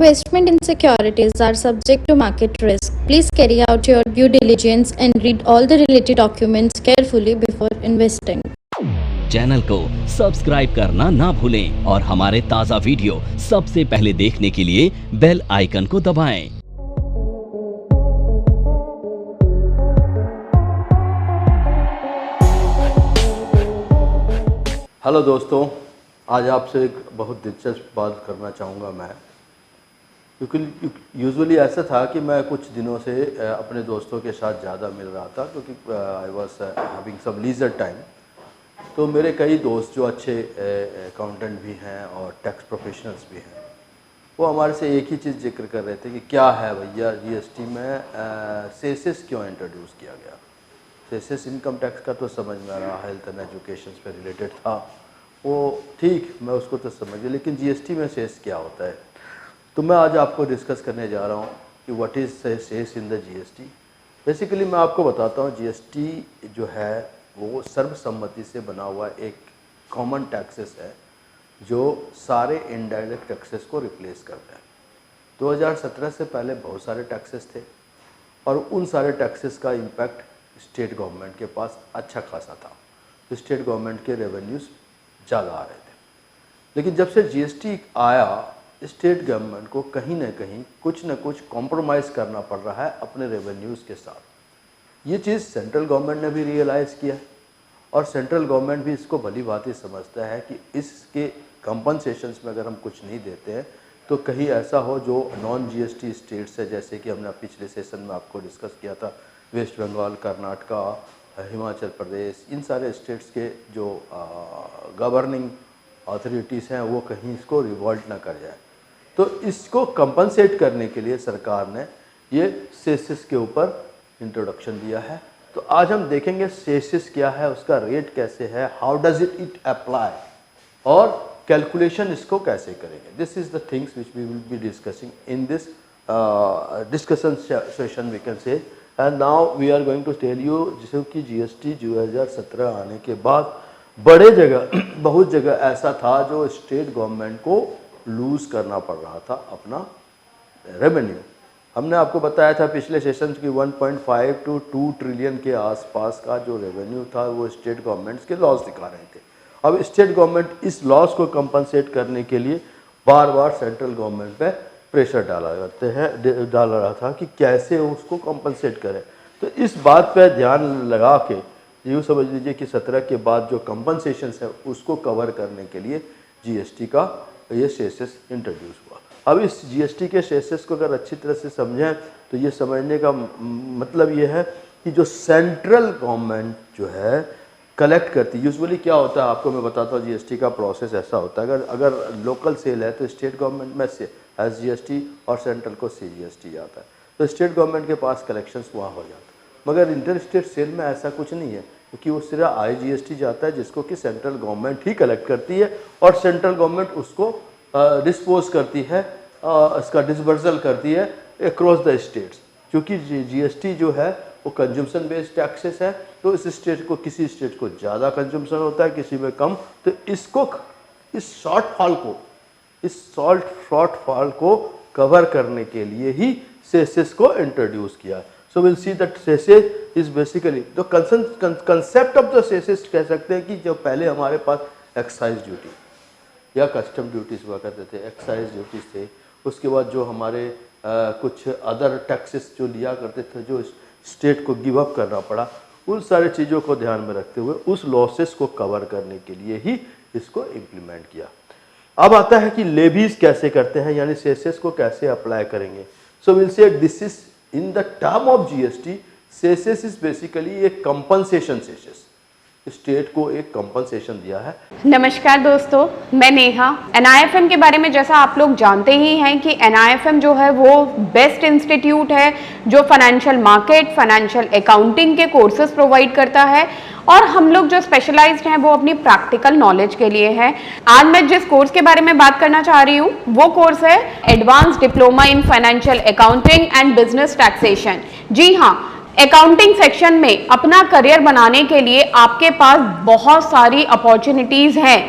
Investment in securities are subject to market risk. Please carry out your due diligence and read all the related documents carefully before investing. Channel को subscribe करना ना भूलें और हमारे ताज़ा video सबसे पहले देखने के लिए बेल आइकन को दबाएं। हेलो दोस्तों, आज आपसे एक बहुत दिलचस्प बात करना चाहूँगा मैं, क्योंकि यूजुअली ऐसा था कि मैं कुछ दिनों से अपने दोस्तों के साथ ज़्यादा मिल रहा था, क्योंकि I was having some leisure time. तो मेरे कई दोस्त जो अच्छे अकाउंटेंट भी हैं और टैक्स प्रोफेशनल्स भी हैं, वो हमारे से एक ही चीज़ जिक्र कर रहे थे कि क्या है भैया जीएसटी में सेसेस क्यों इंट्रोड्यूस किया गया। सेसेस इनकम टैक्स का तो समझ में आ रहा, हेल्थ एंड एजुकेशन पे रिलेटेड था, वो ठीक, मैं उसको तो समझ गया, लेकिन जीएसटी में सेस क्या होता है। तो मैं आज आपको डिस्कस करने जा रहा हूँ कि what is cess in the GST. Basically मैं आपको बताता हूँ, जीएसटी जो है वो सर्वसम्मति से बना हुआ एक कॉमन टैक्सेस है जो सारे इनडायरेक्ट टैक्सेस को रिप्लेस करता है। 2017 से पहले बहुत सारे टैक्सेस थे और उन सारे टैक्सेस का इम्पैक्ट स्टेट गवर्नमेंट के पास अच्छा खासा था, तो स्टेट गवर्नमेंट के रेवेन्यूज़ ज़्यादा आ रहे थे। लेकिन जब से जीएसटी आया, स्टेट गवर्नमेंट को कहीं ना कहीं कुछ न कुछ कॉम्प्रोमाइज़ करना पड़ रहा है अपने रेवेन्यूज़ के साथ। ये चीज़ सेंट्रल गवर्नमेंट ने भी रियलाइज़ किया और सेंट्रल गवर्नमेंट भी इसको भली भांति समझता है कि इसके कंपनसेशंस में अगर हम कुछ नहीं देते हैं तो कहीं ऐसा हो जो नॉन जीएसटी स्टेट्स है, जैसे कि हमने पिछले सेशन में आपको डिस्कस किया था, वेस्ट बंगाल, कर्नाटका, हिमाचल प्रदेश, इन सारे स्टेट्स के जो गवर्निंग अथॉरिटीज़ हैं वो कहीं इसको रिवॉल्ट ना कर जाए। तो इसको कंपनसेट करने के लिए सरकार ने ये सेसेस के ऊपर इंट्रोडक्शन दिया है। तो आज हम देखेंगे सेसेस क्या है, उसका रेट कैसे है, हाउ डज इट अप्लाई और कैलकुलेशन इसको कैसे करेंगे। This is the things which we will be discussing in this discussion session we can say. And now we are going to tell you, जिसको कि जीएसटी 2017 आने के बाद बड़े जगह बहुत जगह ऐसा था जो स्टेट गवर्नमेंट को लूज़ करना पड़ रहा था अपना रेवेन्यू। हमने आपको बताया था पिछले सेशन की 1.5 to 2 ट्रिलियन के आसपास का जो रेवेन्यू था वो स्टेट गवर्नमेंट्स के लॉस दिखा रहे थे। अब स्टेट गवर्नमेंट इस लॉस को कंपनसेट करने के लिए बार बार सेंट्रल गवर्नमेंट पे प्रेशर डाल रहा था कि कैसे उसको कंपनसेट करें। तो इस बात पे ध्यान लगा के यूँ समझ लीजिए कि 17 के बाद जो कंपनसेशंस है उसको कवर करने के लिए जीएसटी का ये सेसेस इंट्रोड्यूस हुआ। अब इस जीएसटी के सेसेस को अगर अच्छी तरह से समझें तो ये समझने का मतलब ये है कि जो सेंट्रल गवर्नमेंट जो है कलेक्ट करती है, यूजुअली क्या होता है आपको मैं बताता हूँ, जीएसटी का प्रोसेस ऐसा होता है, अगर लोकल सेल है तो स्टेट गवर्नमेंट में से एसजीएसटी और सेंट्रल को सीजीएसटी जाता है, तो स्टेट गवर्नमेंट के पास कलेक्शंस वहाँ हो जाता है। मगर इंटर स्टेट सेल में ऐसा कुछ नहीं है, क्योंकि वो सिर्फ आईजीएसटी जाता है जिसको कि सेंट्रल गवर्नमेंट ही कलेक्ट करती है और सेंट्रल गवर्नमेंट उसको डिस्पोज करती है, इसका डिसबर्सल करती है अक्रॉस द स्टेट्स। क्योंकि जीएसटी जो है वो कंजम्पशन बेस्ड टैक्सेस है, तो इस स्टेट को किसी स्टेट को ज़्यादा कंजम्पशन होता है, किसी में कम, तो इसको इस शॉर्टफॉल को कवर करने के लिए ही सेसेस को इंट्रोड्यूस किया। So will see that सेसेस is basically the concept of the सेसेस, कह सकते हैं कि जो पहले हमारे पास एक्साइज ड्यूटी या कस्टम ड्यूटीज़ हुआ करते थे, एक्साइज ड्यूटीज़ थे, उसके बाद जो हमारे कुछ अदर टैक्सेस जो लिया करते थे जो स्टेट को गिव अप करना पड़ा, उन सारी चीज़ों को ध्यान में रखते हुए उस लॉसेस को कवर करने के लिए ही इसको इम्प्लीमेंट किया। अब आता है कि लेवीज कैसे करते हैं, यानी सेसेस को कैसे अप्लाई करेंगे। So will say this is in the term of GST, सेसेस is basically एक कंपनसेशन सेसेस, स्टेट को एक कंपनसेशन दिया है। नमस्कार दोस्तों, मैं नेहा। एनआईएफएम के बारे में जैसा आप लोग जानते ही हैं कि एनआईएफएम जो है वो बेस्ट इंस्टीट्यूट है जो फाइनेंशियल मार्केट, फाइनेंशियल अकाउंटिंग के कोर्सेज प्रोवाइड करता है और हम लोग जो स्पेशलाइज्ड हैं वो अपनी प्रैक्टिकल नॉलेज के लिए है। आज मैं जिस कोर्स के बारे में बात करना चाह रही हूँ वो कोर्स है advance diploma in financial accounting and business taxation. जी हाँ, अकाउंटिंग सेक्शन में अपना करियर बनाने के लिए आपके पास बहुत सारी अपॉर्चुनिटीज हैं।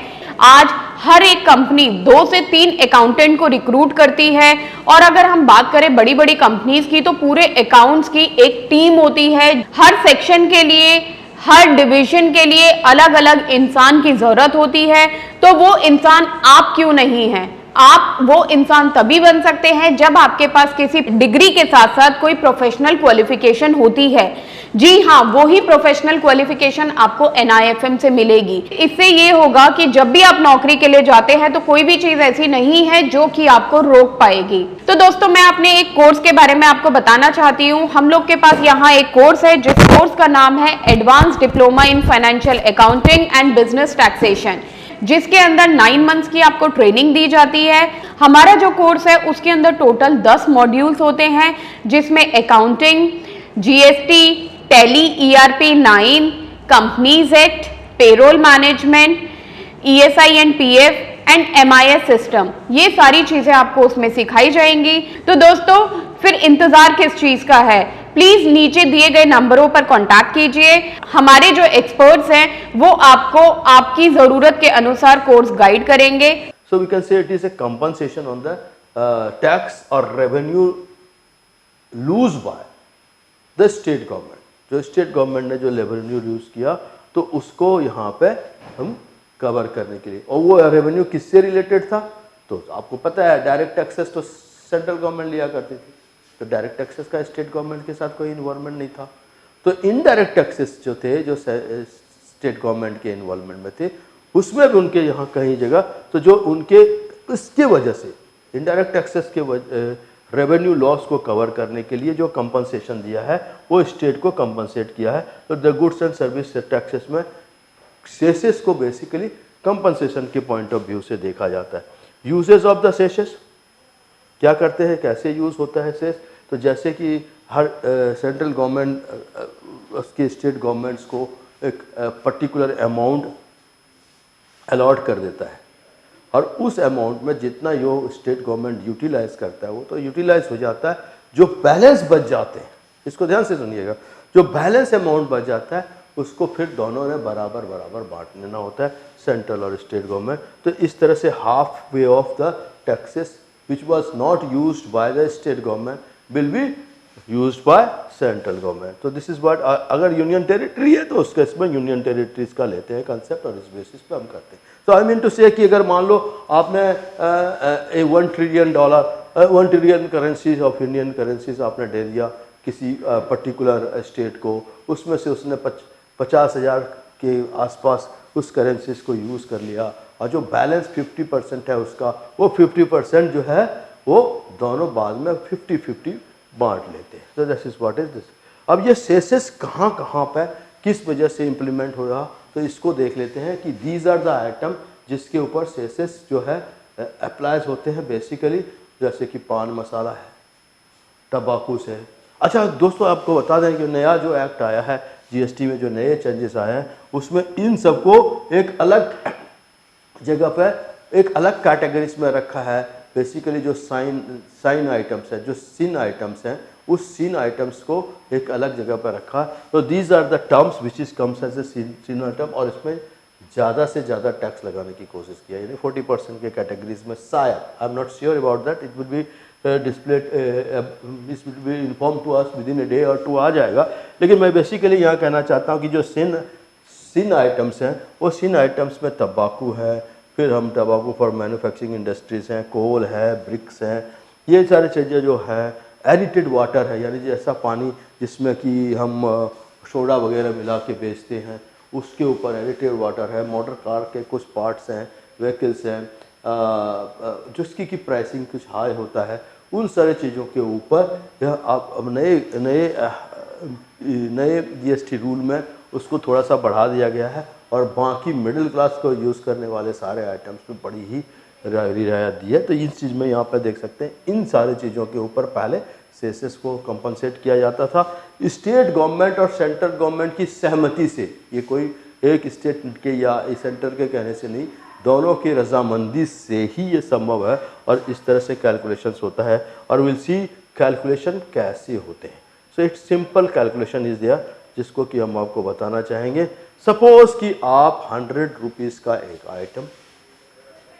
आज हर एक कंपनी 2 से 3 अकाउंटेंट को रिक्रूट करती है। और अगर हम बात करें बड़ी बड़ी कंपनीज की, तो पूरे अकाउंट्स की एक टीम होती है। हर सेक्शन के लिए, हर डिवीजन के लिए अलग अलग इंसान की जरूरत होती है। तो वो इंसान आप क्यों नहीं है? आप वो इंसान तभी बन सकते हैं जब आपके पास किसी डिग्री के साथ साथ कोई प्रोफेशनल क्वालिफिकेशन होती है। जी हाँ, वो ही प्रोफेशनल क्वालिफिकेशन आपको NIFM से मिलेगी। इससे ये होगा कि जब भी आप नौकरी के लिए जाते हैं तो कोई भी चीज ऐसी नहीं है जो कि आपको रोक पाएगी। तो दोस्तों, मैं अपने एक कोर्स के बारे में आपको बताना चाहती हूँ। हम लोग के पास यहाँ एक कोर्स है जिस कोर्स का नाम है advance diploma in financial accounting and business taxation, जिसके अंदर 9 मंथ्स की आपको ट्रेनिंग दी जाती है। हमारा जो कोर्स है उसके अंदर टोटल 10 मॉड्यूल्स होते हैं, जिसमें accounting, GST, tally, ERP 9, companies act, payroll management, ESI and PF and MIS system, ये सारी चीजें आपको उसमें सिखाई जाएंगी। तो दोस्तों, फिर इंतजार किस चीज का है? प्लीज नीचे दिए गए नंबरों पर कांटेक्ट कीजिए। हमारे जो एक्सपर्ट्स हैं वो आपको आपकी जरूरत के अनुसार कोर्स गाइड करेंगे। So we can say it is a compensation on the tax or revenue lose by the state government. जो स्टेट गवर्नमेंट ने जो रेवेन्यू यूज किया तो उसको यहाँ पे हम कवर करने के लिए, और वो रेवेन्यू किससे रिलेटेड था? तो आपको पता है डायरेक्ट टैक्सेस तो सेंट्रल गवर्नमेंट लिया करती थी, तो डायरेक्ट टैक्सेस का स्टेट गवर्नमेंट के साथ कोई इन्वॉल्वमेंट नहीं था। तो इनडायरेक्ट टैक्सेस जो थे, जो स्टेट गवर्नमेंट के इन्वॉल्वमेंट में थे, उसमें भी उनके यहाँ कहीं जगह, तो जो उनके इसके वजह से इनडायरेक्ट टैक्सेस के रेवेन्यू लॉस को कवर करने के लिए जो कंपनसेशन दिया है वो स्टेट को कंपनसेट किया है। तो the goods and service taxes में सेसेस को बेसिकली कंपनसेशन के पॉइंट ऑफ व्यू से देखा जाता है। यूजेस ऑफ द सेसेस क्या करते हैं, कैसे यूज़ होता है सेस? तो जैसे कि हर सेंट्रल गवर्नमेंट उसके स्टेट गवर्नमेंट्स को एक पर्टिकुलर अमाउंट अलॉट कर देता है, और उस अमाउंट में जितना यो स्टेट गवर्नमेंट यूटिलाइज करता है वो तो यूटिलाइज हो जाता है। जो बैलेंस बच जाते हैं, इसको ध्यान से सुनिएगा, जो बैलेंस अमाउंट बच जाता है उसको फिर दोनों ने बराबर बराबर बांट लेना होता है, सेंट्रल और स्टेट गवर्नमेंट। तो इस तरह से half way of the taxes which was not used by the state government will be used by central government. तो this is what अगर यूनियन टेरिटरी है तो उसके इसमें यूनियन टेरिटरीज का लेते हैं कंसेप्ट और इस बेसिस पे हम करते हैं। तो आई मीन टू से कि अगर मान लो आपने $1 trillion currencies of Indian currencies आपने दे दिया किसी पर्टिकुलर स्टेट को, उसमें से उसने 50,000 के आसपास उस करेंसीज को यूज़ कर लिया, और जो बैलेंस 50% है उसका, वो 50% जो है वो दोनों बाद में 50-50 बांट लेते हैं। तो this is what is this. अब ये सेसेस कहाँ कहाँ पे किस वजह से इम्प्लीमेंट हो रहा, तो इसको देख लेते हैं कि दीज आर द आइटम जिसके ऊपर सेसेस जो है अप्लाइज होते हैं बेसिकली, जैसे कि पान मसाला है, तंबाकू से। अच्छा दोस्तों, आपको बता दें कि नया जो एक्ट आया है GST में, जो नए चेंजेस आए हैं उसमें इन सबको एक अलग जगह पर एक अलग कैटेगरीज में रखा है। बेसिकली जो साइन आइटम्स है, जो सिन आइटम्स हैं, उस सिन आइटम्स को एक अलग जगह पर रखा। तो these are the terms which is comes as a sin item, और इसमें ज़्यादा से ज़्यादा टैक्स लगाने की कोशिश किया, यानी 40% के कैटेगरीज में शायद, I am not sure about that, it will be displayed, this will be inform to us within a day और 2 आ जाएगा। लेकिन मैं बेसिकली यहाँ कहना चाहता हूँ कि जो सिन आइटम्स हैं, वो सिन आइटम्स में तंबाकू है, फिर हम तंबाकू फॉर मैन्युफैक्चरिंग इंडस्ट्रीज़ हैं, कोल है, ब्रिक्स हैं, ये सारी चीज़ें जो है, एडिटेड वाटर है, यानी ऐसा पानी जिसमें कि हम सोडा वगैरह मिला के बेचते हैं, उसके ऊपर एडिटेड वाटर है, मोटर कार के कुछ पार्ट्स हैं, व्हीकल्स हैं, जिसकी की प्राइसिंग कुछ हाई होता है, उन सारे चीज़ों के ऊपर यह आप नए GST रूल में उसको थोड़ा सा बढ़ा दिया गया है, और बाकी मिडिल क्लास को यूज़ करने वाले सारे आइटम्स में बड़ी ही रियायत दी है। तो इस चीज़ में यहाँ पर देख सकते हैं, इन सारी चीज़ों के ऊपर पहले सेसेस को कंपनसेट किया जाता था स्टेट गवर्नमेंट और सेंट्रल गवर्नमेंट की सहमति से। ये कोई एक स्टेट के या सेंटर के कहने से नहीं, दोनों की रजामंदी से ही ये संभव है, और इस तरह से कैलकुलेशंस होता है, और विल सी कैलकुलेशन कैसे होते हैं। So it's simple calculation is there, जिसको कि हम आपको बताना चाहेंगे। सपोज कि आप 100 रुपीज़ का एक item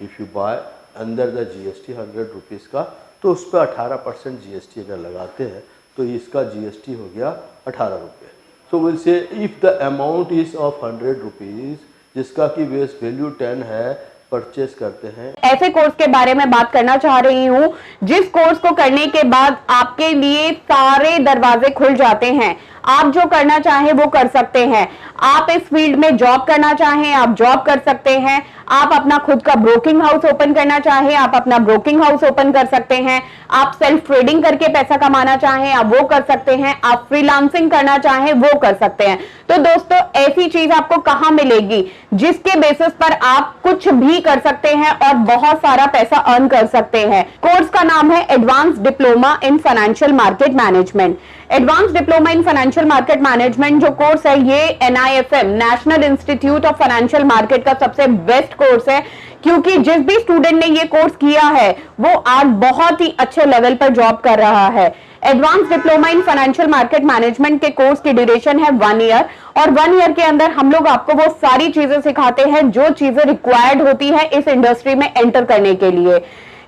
if you by under the GST 100 rupees का, तो उस पर 18% GST अगर लगाते हैं तो इसका GST हो गया 18 रुपये। So will say if the amount is of 100 rupees, जिसका कि बेस वैल्यू 10 है, परचेस करते हैं। ऐसे कोर्स के बारे में बात करना चाह रही हूँ जिस कोर्स को करने के बाद आपके लिए सारे दरवाजे खुल जाते हैं। आप जो करना चाहें वो कर सकते हैं। आप इस फील्ड में जॉब करना चाहें, आप जॉब कर सकते हैं। आप अपना खुद का ब्रोकिंग हाउस ओपन करना चाहें, आप अपना ब्रोकिंग हाउस ओपन कर सकते हैं। आप सेल्फ ट्रेडिंग करके पैसा कमाना चाहें, आप वो कर सकते हैं। आप फ्रीलांसिंग करना चाहें, वो कर सकते हैं। तो दोस्तों, ऐसी चीज आपको कहां मिलेगी जिसके बेसिस पर आप कुछ भी कर सकते हैं और बहुत सारा पैसा अर्न कर सकते हैं। कोर्स का नाम है advance diploma in financial market management. Advance diploma in financial market management जो कोर्स है, ये NIFM national institute of financial market का सबसे बेस्ट कोर्स है, क्योंकि जिस भी स्टूडेंट ने ये कोर्स किया है वो आज बहुत ही अच्छे लेवल पर जॉब कर रहा है। Advance diploma in financial market management के कोर्स की ड्यूरेशन है 1 ईयर, और 1 ईयर के अंदर हम लोग आपको वो सारी चीजें सिखाते हैं जो चीजें रिक्वायर्ड होती है इस इंडस्ट्री में एंटर करने के लिए।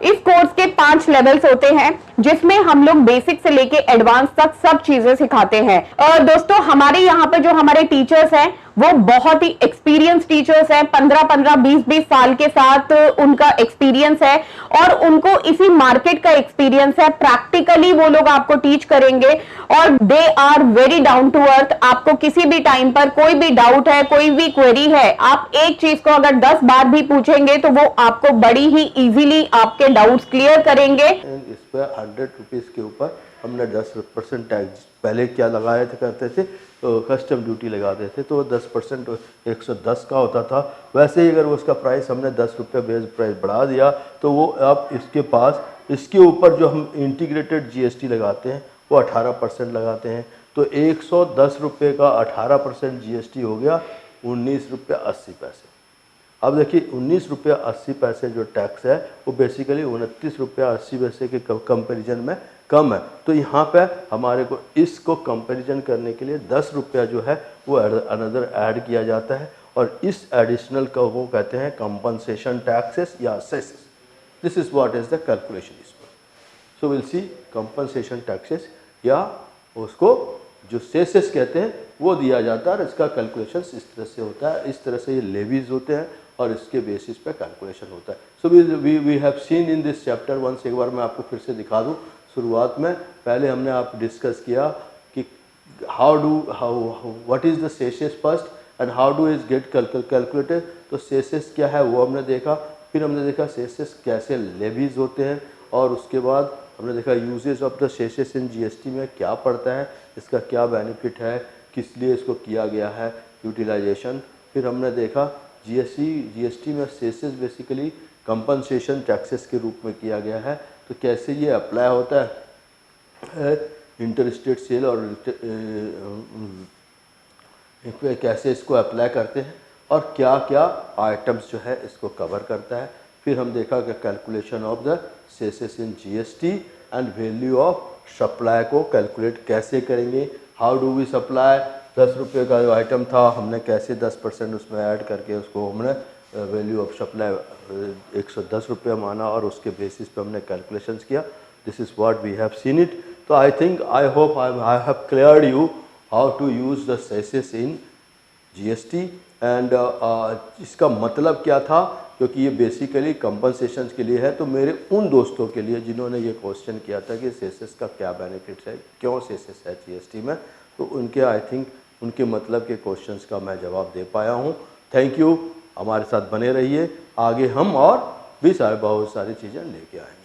इस कोर्स के 5 लेवल्स होते हैं, जिसमें हम लोग बेसिक से लेके एडवांस तक सब चीजें सिखाते हैं। और दोस्तों, हमारे यहाँ पे जो हमारे टीचर्स हैं वो बहुत ही एक्सपीरियंस टीचर्स हैं। 15-15, 20-20 साल के साथ उनका एक्सपीरियंस है और उनको इसी मार्केट का एक्सपीरियंस है। प्रैक्टिकली वो लोग आपको टीच करेंगे और they are very down to earth. आपको किसी भी टाइम पर कोई भी डाउट है, कोई भी क्वेरी है, आप एक चीज को अगर 10 बार भी पूछेंगे तो वो आपको बड़ी ही इजीली आपके डाउट्स क्लियर करेंगे। इस पर 100 रुपीज़ के ऊपर हमने 10% टैक्स पहले क्या लगाए थे करते थे, तो कस्टम ड्यूटी लगाते थे, तो 10% 110 का होता था। वैसे ही अगर उसका प्राइस हमने 10 रुपये बेस प्राइस बढ़ा दिया तो वो अब इसके पास इसके ऊपर जो हम इंटीग्रेटेड GST लगाते हैं वो 18% लगाते हैं। तो 110 रुपये का 18% GST हो गया 19 रुपये 80 पैसे। अब देखिए 19 रुपये 80 पैसे जो टैक्स है वो बेसिकली 29 रुपये 80 पैसे के कंपैरिजन में कम है। तो यहाँ पे हमारे को इसको कंपैरिजन करने के लिए 10 रुपया जो है वो अनदर ऐड किया जाता है, और इस एडिशनल का वो कहते हैं कंपनसेशन टैक्सेस या सेसेस। This is what is the calculation इस पर। So will see compensation taxes या उसको जो सेसेस कहते हैं वो दिया जाता है, और इसका कैलकुलेशन इस तरह से होता है। इस तरह से ये लेवीज होते हैं और इसके बेसिस पे कैलकुलेशन होता है। So we have seen in this chapter once, एक बार मैं आपको फिर से दिखा दूं। शुरुआत में पहले हमने आप डिस्कस किया कि what is the सेसेस first and how do is get calculated. तो सेसेस क्या है वो हमने देखा, फिर हमने देखा सेसेस कैसे लेवीज होते हैं, और उसके बाद हमने देखा uses of the cesses in GST में क्या पड़ता है, इसका क्या बेनिफिट है, किस लिए इसको किया गया है, यूटिलाइजेशन। फिर हमने देखा GST में सेसेस बेसिकली कंपनसेशन टैक्सेस के रूप में किया गया है, तो कैसे ये अप्लाई होता है इंटर स्टेट सेल, और कैसे इसको अप्लाई करते हैं, और क्या क्या आइटम्स जो है इसको कवर करता है। फिर हम देखा कि calculation of the cesses in GST and value of supply को कैलकुलेट कैसे करेंगे, हाउ डू वी सप्लाई। 10 रुपये का जो आइटम था हमने कैसे 10% उसमें ऐड करके उसको हमने वैल्यू ऑफ सप्लाई 110 रुपये माना, और उसके बेसिस पे हमने कैलकुलेशंस किया। This is what we have seen it. तो I think I hope I have cleared you how to use the cesses in GST and इसका मतलब क्या था, क्योंकि ये बेसिकली कंपनसेशन के लिए है। तो मेरे उन दोस्तों के लिए जिन्होंने ये क्वेश्चन किया था कि सेसेस का क्या बेनिफिट्स है, क्यों सेसेस है GST में, तो उनके आई थिंक उनके मतलब के क्वेश्चंस का मैं जवाब दे पाया हूँ। थैंक यू, हमारे साथ बने रहिए, आगे हम और भी बहुत सारी चीज़ें लेके आएँ।